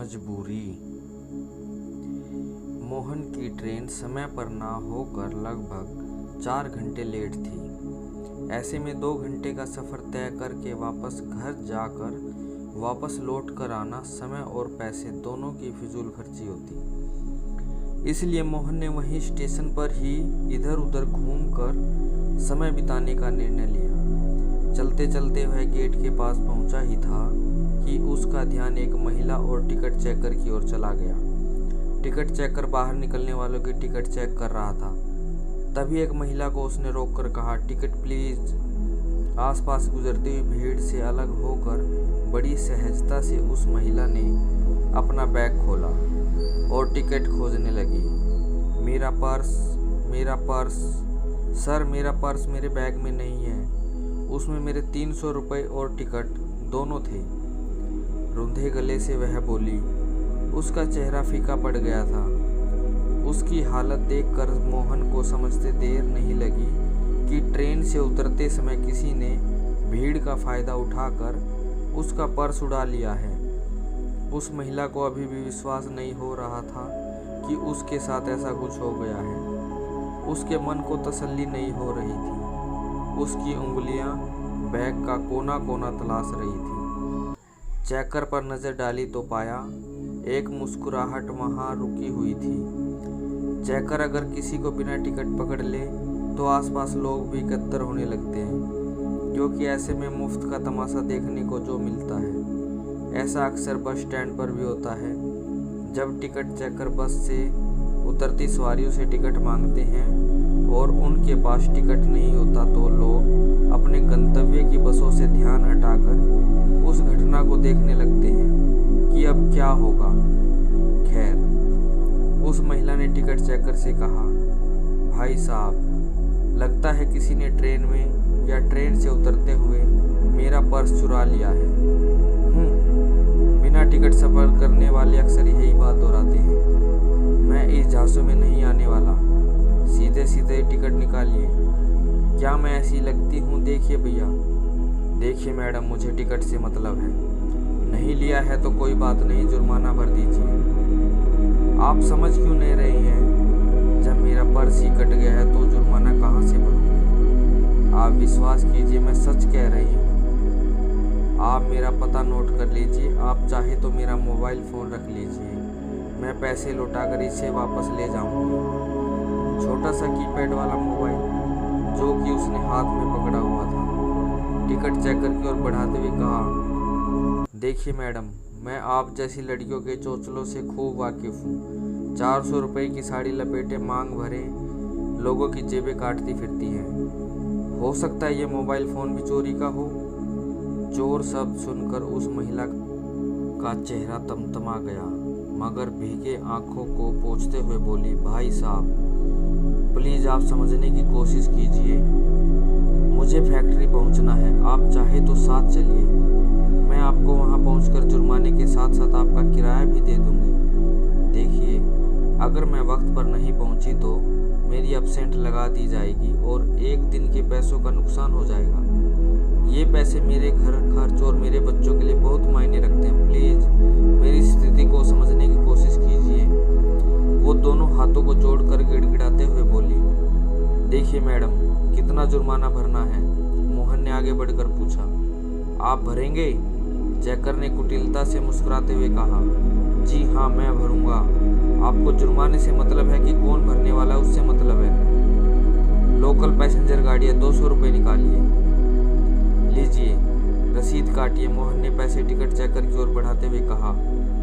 मजबूरी। मोहन की ट्रेन समय पर ना होकर लगभग 4 घंटे लेट थी। ऐसे में 2 घंटे का सफ़र तय करके वापस घर जाकर वापस लौट कर आना समय और पैसे दोनों की फिजूल खर्ची होती। इसलिए मोहन ने वहीं स्टेशन पर ही इधर उधर घूमकर समय बिताने का निर्णय लिया। चलते चलते वह गेट के पास पहुंचा ही था कि उसका ध्यान एक महिला और टिकट चेकर की ओर चला गया। टिकट चेकर बाहर निकलने वालों की टिकट चेक कर रहा था। तभी एक महिला को उसने रोककर कहा, टिकट प्लीज। आसपास गुजरती हुई भीड़ से अलग होकर बड़ी सहजता से उस महिला ने अपना बैग खोला और टिकट खोजने लगी। मेरा पर्स सर, मेरा पर्स मेरे बैग में नहीं है। उसमें मेरे 300 रुपये और टिकट दोनों थे। रुंधे गले से वह बोली। उसका चेहरा फीका पड़ गया था। उसकी हालत देखकर मोहन को समझते देर नहीं लगी कि ट्रेन से उतरते समय किसी ने भीड़ का फ़ायदा उठाकर उसका पर्स उड़ा लिया है। उस महिला को अभी भी विश्वास नहीं हो रहा था कि उसके साथ ऐसा कुछ हो गया है। उसके मन को तसल्ली नहीं हो रही थी। उसकी उंगलियां बैग का कोना कोना तलाश रही थी। चेकर पर नज़र डाली तो पाया एक मुस्कुराहट वहाँ रुकी हुई थी। चेकर अगर किसी को बिना टिकट पकड़ ले तो आसपास लोग भी इकट्ठा होने लगते हैं, क्योंकि ऐसे में मुफ्त का तमाशा देखने को जो मिलता है। ऐसा अक्सर बस स्टैंड पर भी होता है। जब टिकट चेकर बस से उतरती सवारियों से टिकट मांगते हैं और उनके पास टिकट नहीं होता तो लोग अपने गंतव्य की बसों से ध्यान हटाकर उस घटना को देखने लगते हैं कि अब क्या होगा। खैर, उस महिला ने टिकट चेकर से कहा, भाई साहब, लगता है किसी ने ट्रेन में या ट्रेन से उतरते हुए मेरा पर्स चुरा लिया है। बिना टिकट सफ़र करने वाले अक्सर यही बात दोहराते हैं। मैं इस झांसों में नहीं आने वाला। सीधे सीधे टिकट निकालिए। क्या मैं ऐसी लगती हूँ? देखिए भैया, देखिए मैडम, मुझे टिकट से मतलब है। नहीं लिया है तो कोई बात नहीं, जुर्माना भर दीजिए। आप समझ क्यों नहीं रहे हैं? जब मेरा पर्स ही कट गया है तो जुर्माना कहाँ से भरूंगी? आप विश्वास कीजिए, मैं सच कह रही हूँ। आप मेरा पता नोट कर लीजिए। आप चाहे तो मेरा मोबाइल फ़ोन रख लीजिए। मैं पैसे लौटाकर इसे वापस ले जाऊंगी। छोटा सा कीपैड वाला मोबाइल जो कि उसने हाथ में पकड़ा हुआ था। टिकट चेकर की ओर बढ़ाते हुए कहा, देखिए मैडम, मैं आप जैसी लड़कियों के चोचलों से खूब वाकिफ़ हूँ। 400 रुपये की साड़ी लपेटे मांग भरे लोगों की जेबें काटती फिरती हैं। हो सकता है ये मोबाइल फ़ोन भी चोरी का हो। चोर शब्द सुनकर उस महिला का चेहरा तमतमा गया, मगर भीगे आंखों को पोंछते हुए बोली, भाई साहब, प्लीज़ आप समझने की कोशिश कीजिए। मुझे फैक्ट्री पहुंचना है। आप चाहे तो साथ चलिए। मैं आपको वहां पहुंचकर जुर्माने के साथ साथ आपका किराया भी दे दूंगी। देखिए, अगर मैं वक्त पर नहीं पहुंची तो मेरी एब्सेंट लगा दी जाएगी और 1 दिन के पैसों का नुकसान हो जाएगा। ये पैसे मेरे घर खर्च और मेरे बच्चों के लिए बहुत मायने रखते हैं। प्लीज़ मेरी स्थिति को समझने की कोशिश कीजिए। वो दोनों हाथों को जोड़कर गिड़गिड़ाते हुए बोली, देखिए मैडम, कितना जुर्माना भरना है? मोहन ने आगे बढ़कर पूछा। आप भरेंगे? चेकर ने कुटिलता से मुस्कुराते हुए कहा, जी हाँ, मैं भरूंगा। आपको जुर्माने से मतलब है कि कौन भरने वाला है उससे मतलब है। लोकल पैसेंजर गाड़ियाँ 200 रुपये निकालिए। लीजिए, रसीद काटिए। मोहन ने पैसे टिकट चेकर की ओर बढ़ाते हुए कहा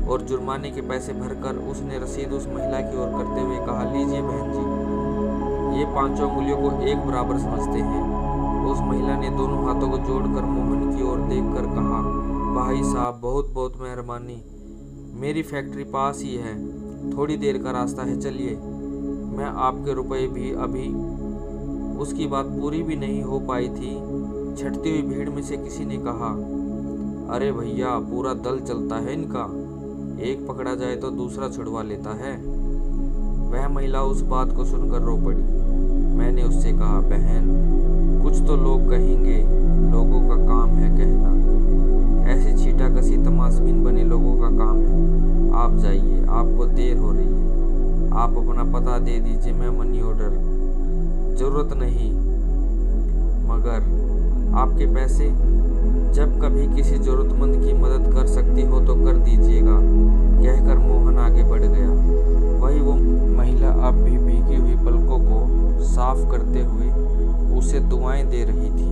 और जुर्माने के पैसे भरकर उसने रसीद उस महिला की ओर करते हुए कहा, लीजिए बहन जी, ये 5 उंगलियों को एक बराबर समझते हैं। उस महिला ने दोनों हाथों को जोड़कर मोहन की ओर देखकर कहा, भाई साहब, बहुत बहुत मेहरबानी। मेरी फैक्ट्री पास ही है, थोड़ी देर का रास्ता है, चलिए, मैं आपके रुपए भी अभी। उसकी बात पूरी भी नहीं हो पाई थी, छटती हुई भीड़ में से किसी ने कहा, अरे भैया, पूरा दल चलता है इनका। एक पकड़ा जाए तो दूसरा छुड़वा लेता है। वह महिला उस बात को सुनकर रो पड़ी। मैंने उससे कहा, बहन, कुछ तो लोग कहेंगे, लोगों का काम है कहना। ऐसे छीटाकसी तमाशबीन बने लोगों का काम है। आप जाइए, आपको देर हो रही है। आप अपना पता दे दीजिए, मैं मनी ऑर्डर। ज़रूरत नहीं, मगर आपके पैसे? जब कभी किसी ज़रूरतमंद की मदद कर सकती हो तो कर दीजिएगा, कहकर मोहन आगे बढ़ गया। वही वो महिला अब भी भीगी हुई पलकों को साफ करते हुए उसे दुआएं दे रही थी।